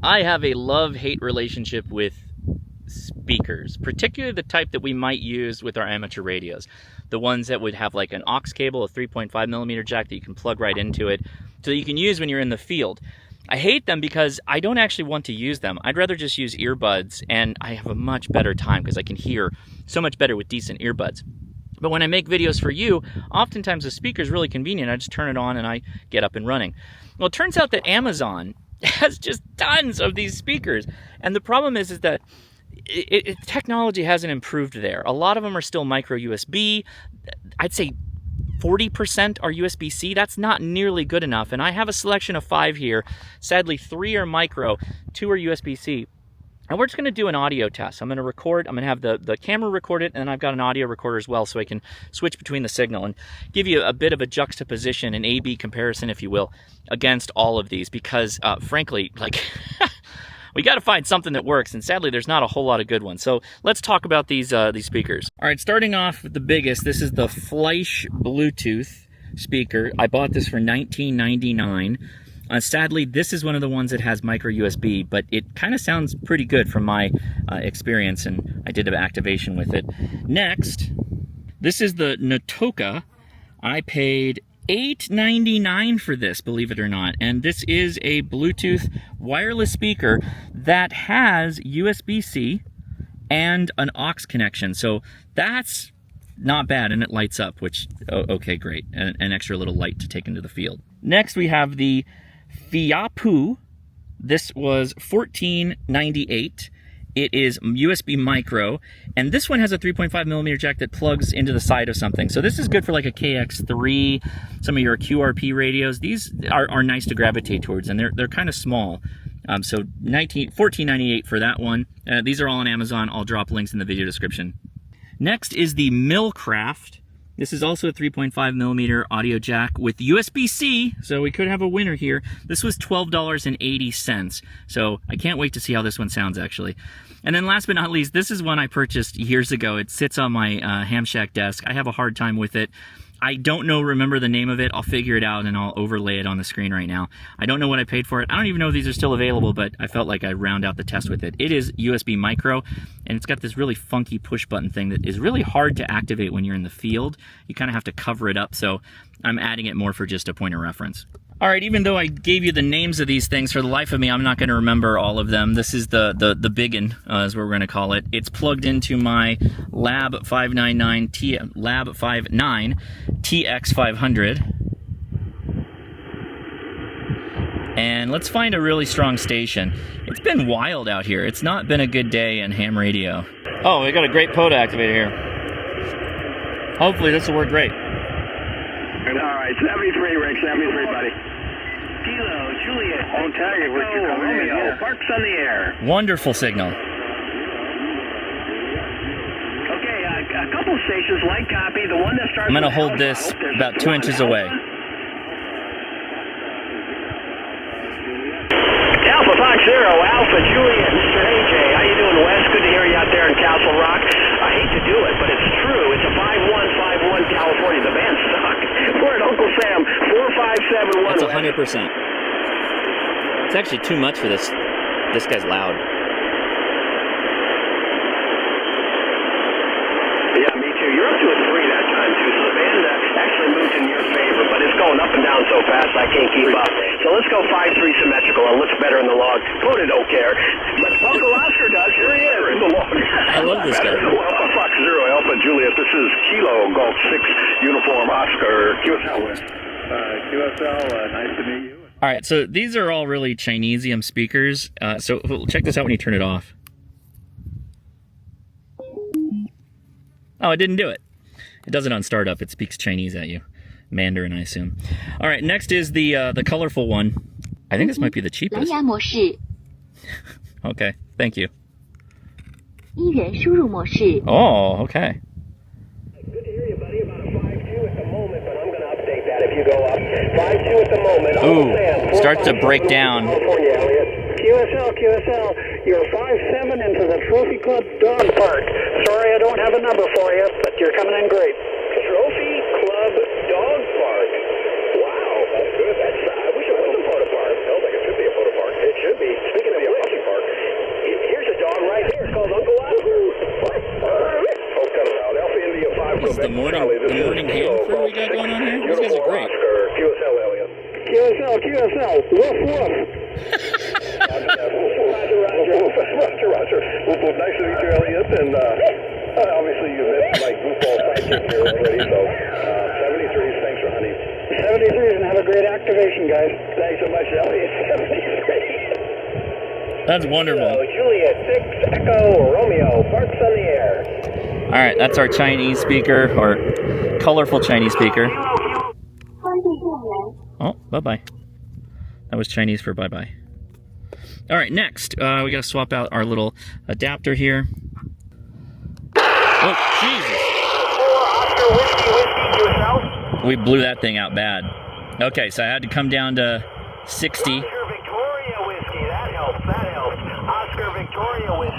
I have a love-hate relationship with speakers, particularly the type that we might use with our amateur radios. The ones that would have like an aux cable, a 3.5 millimeter jack that you can plug right into it, so that you can use when you're in the field. I hate them because I don't actually want to use them. I'd rather just use earbuds, and I have a much better time because I can hear so much better with decent earbuds. But when I make videos for you, oftentimes the speaker is really convenient. I just turn it on and I get up and running. Well, it turns out that Amazon has just tons of these speakers. And the problem is that technology hasn't improved there. A lot of them are still micro USB. I'd say 40% are USB-C. That's not nearly good enough. And I have a selection of 5 here. Sadly, 3 are micro, 2 are USB-C. And we're just going to do an audio test. I'm going to record, I'm going to have the camera record it, and then I've got an audio recorder as well, so I can switch between the signal and give you a bit of a juxtaposition, an A-B comparison, if you will, against all of these, because frankly, like, we got to find something that works, and sadly, there's not a whole lot of good ones. So let's talk about these speakers. All right, starting off with the biggest, this is the Fleisch Bluetooth speaker. I bought this for $19.99. Sadly, this is one of the ones that has micro USB, but it kind of sounds pretty good from my experience, and I did an activation with it. Next, this is the Notoka. I paid $8.99 for this, believe it or not, and this is a Bluetooth wireless speaker that has USB-C and an aux connection, so that's not bad, and it lights up, which, okay, great, an extra little light to take into the field. Next, we have the Fiapu. This was $14.98. It is USB micro, and this one has a 3.5 millimeter jack that plugs into the side of something. So this is good for like a KX3, some of your QRP radios. These are nice to gravitate towards, and they're kind of small. So $14.98 for that one. These are all on Amazon. I'll drop links in the video description. Next is the Millcraft. This is also a 3.5 millimeter audio jack with USB-C, so we could have a winner here. This was $12.80, so I can't wait to see how this one sounds, actually. And then last but not least, this is one I purchased years ago. It sits on my ham shack desk. I have a hard time with it. I don't remember the name of it. I'll figure it out and I'll overlay it on the screen right now. I don't know what I paid for it. I don't even know if these are still available, but I felt like I'd round out the test with it. It is USB micro, and it's got this really funky push button thing that is really hard to activate when you're in the field. You kind of have to cover it up, so I'm adding it more for just a point of reference. All right, even though I gave you the names of these things, for the life of me, I'm not going to remember all of them. This is the biggin, is what we're going to call it. It's plugged into my Lab 599 TX500. And let's find a really strong station. It's been wild out here. It's not been a good day in ham radio. Oh, we got a great POTA activator here. Hopefully this will work great. All right, 73, Rick, 73, buddy. Kilo, Juliet. I'll tell you what you're coming in here. Parks on the air. Wonderful signal. Okay, a couple stations, light copy. The one that starts. I'm going to hold this about 2 inches away. Alpha Fox Zero, Alpha Juliet, Mr. AJ. How you doing, Wes? Good to hear you out there in Castle Rock. I hate to do it, but it's true. It's a 5151 California. The band's stuck. We're at Uncle Sam, 4571. That's 100%. It's actually too much for this. This guy's loud. Yeah, me too. You're up to a 3 that time, too. So the band actually moved in your favor, but it's going up and down so fast I can't keep up. So let's go 5-3 symmetrical. It looks better in the log. POTA don't care. But Uncle Oscar does. Here he is. In the log. I love this guy. Well, Alpha Fox Zero, Alpha Juliet. This is Kilo Golf 6 Uniform Oscar QSL. QSL, nice to meet you. All right, so these are all really Chinesium speakers. So check this out when you turn it off. Oh, it didn't do it. It does it on startup. It speaks Chinese at you. Mandarin, I assume. All right, next is the colorful one. I think this might be the cheapest. Okay, thank you. Oh, okay. Good to hear you, buddy. About a 5-2 at the moment, but I'm going to update that if you go up. 5-2 at the moment. Ooh, starts to break down. QSL, you're 5-7 into the Trophy Club Dog Park. Sorry I don't have a number for you, but you're coming in great. Trophy Club Dog Park. Wow, that's good. I wish it was a POTA park. Sounds like it should be a POTA park. It should be. Speaking of This is the morning hail crew we got going on here. These guys are great. QSL, Elliot. QSL, woof, woof. Roger. Well, nice to meet you, Elliot, and obviously you met my goofball sidekick here already, so 73s, thanks for hunting. 73s, and have a great activation, guys. Thanks so much, Elliot. 73. That's wonderful. Juliet 6 Echo Romeo, parks on the air. All right, that's our Chinese speaker, or colorful Chinese speaker. Oh, bye-bye. That was Chinese for bye-bye. All right, next, we got to swap out our little adapter here. Oh, Jesus. We blew that thing out bad. Okay, so I had to come down to 60.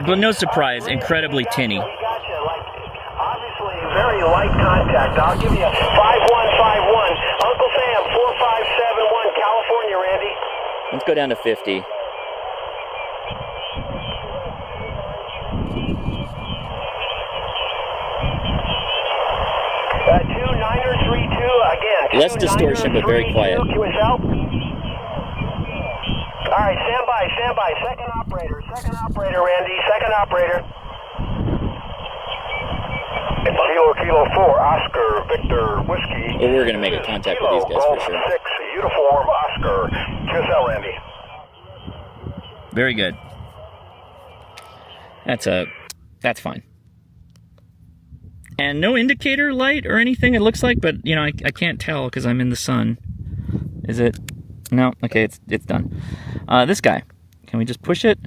But no surprise, incredibly tinny. Very light contact. I'll give you 5151. Uncle Sam, 4571, California, Randy. Let's go down to 50. Two 9er32 again. Less distortion, but very quiet. QSL. All right, stand by. Second operator, Randy. Second operator. Kilo 4, Oscar, Victor, Whiskey. Well, we're going to make a contact with these guys for sure. 6, uniform, Oscar, QSL, Randy. Very good. That's fine. And no indicator light or anything, it looks like, but, you know, I can't tell because I'm in the sun. Is it? No? Okay, it's done. This guy. Can we just push it?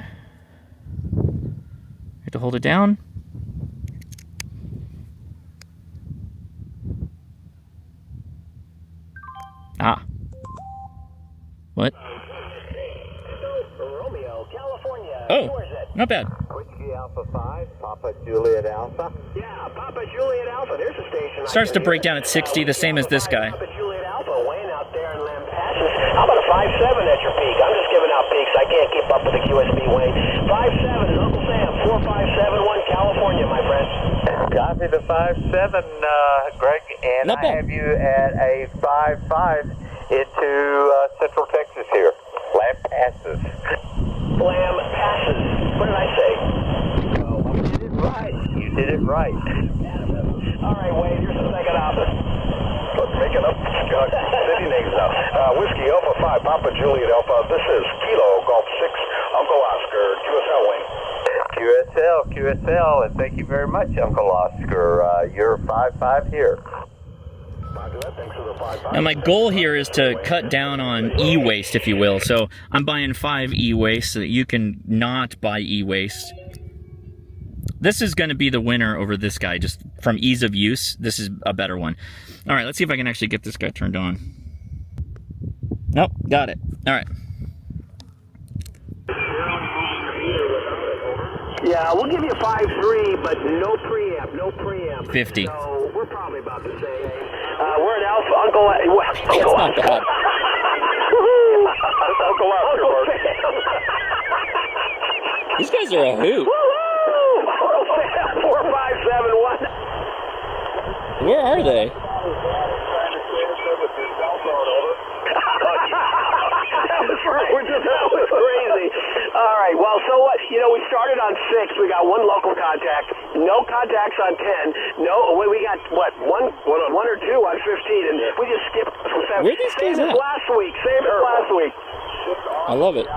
We have to hold it down. Ah. What? Romeo, California. Oh, not bad. Whiskey Alpha 5, Papa Juliet Alpha. Yeah, Papa Juliet Alpha. There's a station. Starts to break down at 60, the same as this guy. Papa Juliet Alpha, Wayne out there in Lampasas. How about a 5-7 at your peak? I'm just giving out peaks. I can't keep up with the QSB, Wayne. 5-7 is Uncle Sam. 4571, California, my friend. Copy the 5-7, Greg, and Not I bad. have you at a 5-5 into Central Texas here. Lampasas. Lampasas. What did I say? Oh, you did it right. You did it right. All right, Wayne, here's the second option. Let's make it up. City names now. Whiskey Alpha 5, Papa Juliet Alpha. This is Kilo Golf 6, Uncle Oscar, QSL, Wayne. QSL, and thank you very much, Uncle Oscar. You're 5-5 here. Thanks for the 5-5. Now my goal here is to cut down on e-waste, if you will. So I'm buying 5 e-waste so that you can not buy e-waste. This is going to be the winner over this guy, just from ease of use. This is a better one. All right, let's see if I can actually get this guy turned on. Nope, got it. All right. Yeah, we'll give you 5-3, but no preamp. 50. So we're probably about the same. We're an Alpha Uncle. That's not bad. Uncle Oscar, Mark. These guys are a hoot. 4571. Where are they? That was crazy. All right, well, so what? You know, we started on 6. We got one local contact. No contacts on 10. No, we got, what, one or two on 15, and we just skipped from 7. Where are these guys Same as at? last week. Same as last week. I love it.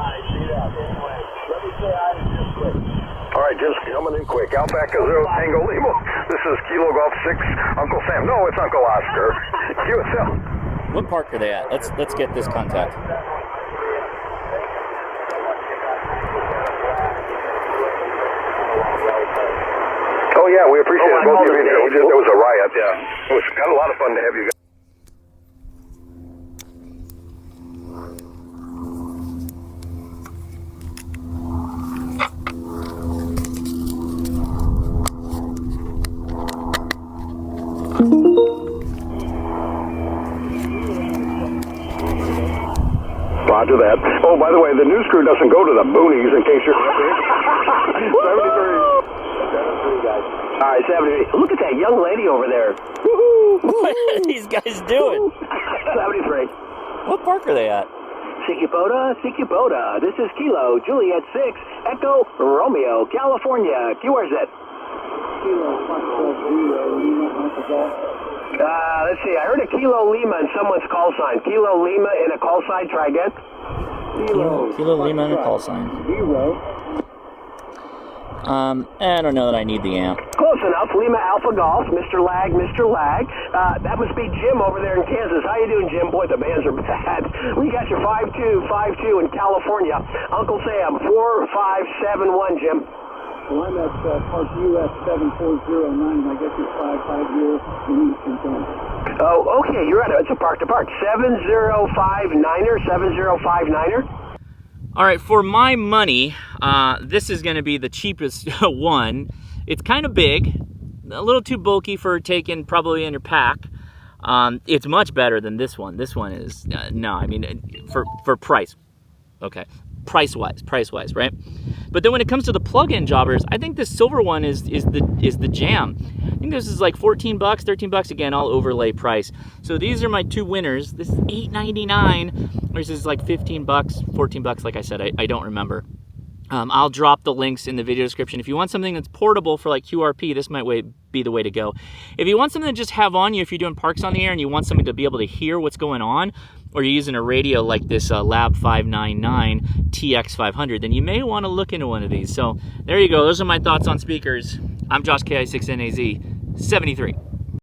All right, just coming in quick. Outback Zero Tango Limo. This is Kilo Golf 6, Uncle Sam. No, it's Uncle Oscar. QSL. What park are they at? Let's get this contact. Oh, yeah, we appreciate it. Both of you being here. It was a riot, yeah. It was kind of a lot of fun to have you guys. Roger that. Oh, by the way, the news crew doesn't go to the boonies in case you're 73. 73, guys. right, 73. Look at that young lady over there. What are these guys doing? 73. What park are they at? Sikibota. This is Kilo, Juliet 6, Echo, Romeo, California, QRZ. Let's see, I heard a Kilo Lima in someone's call sign. Kilo Lima in a call sign, try again. Kilo Lima and a call sign. I don't know that I need the amp. Close enough. Lima Alpha Golf, Mr. Lag. That must be Jim over there in Kansas. How you doing, Jim? Boy, the bands are bad. We got your 5252 in California. Uncle Sam, 4571, Jim. Well, I'm at Park US 7409. I guess it's 550 in Eastern Time. Oh, okay. You're at it's a park to park. 7059er, 7059er. All right, for my money, this is going to be the cheapest one. It's kind of big, a little too bulky for taking probably in your pack. It's much better than this one. This one is no, I mean for price. Okay, price wise, right? But then when it comes to the plug-in jobbers, I think this silver one is the jam. I think this is like $14, $13 again, all overlay price. So these are my two winners. This is $8.99, or this is like $15, $14, like I said, I don't remember. I'll drop the links in the video description. If you want something that's portable for like QRP, this might be the way to go. If you want something to just have on you, if you're doing parks on the air and you want something to be able to hear what's going on, or you're using a radio like this Lab 599 TX500, then you may want to look into one of these. So there you go. Those are my thoughts on speakers. I'm Josh KI6NAZ 73.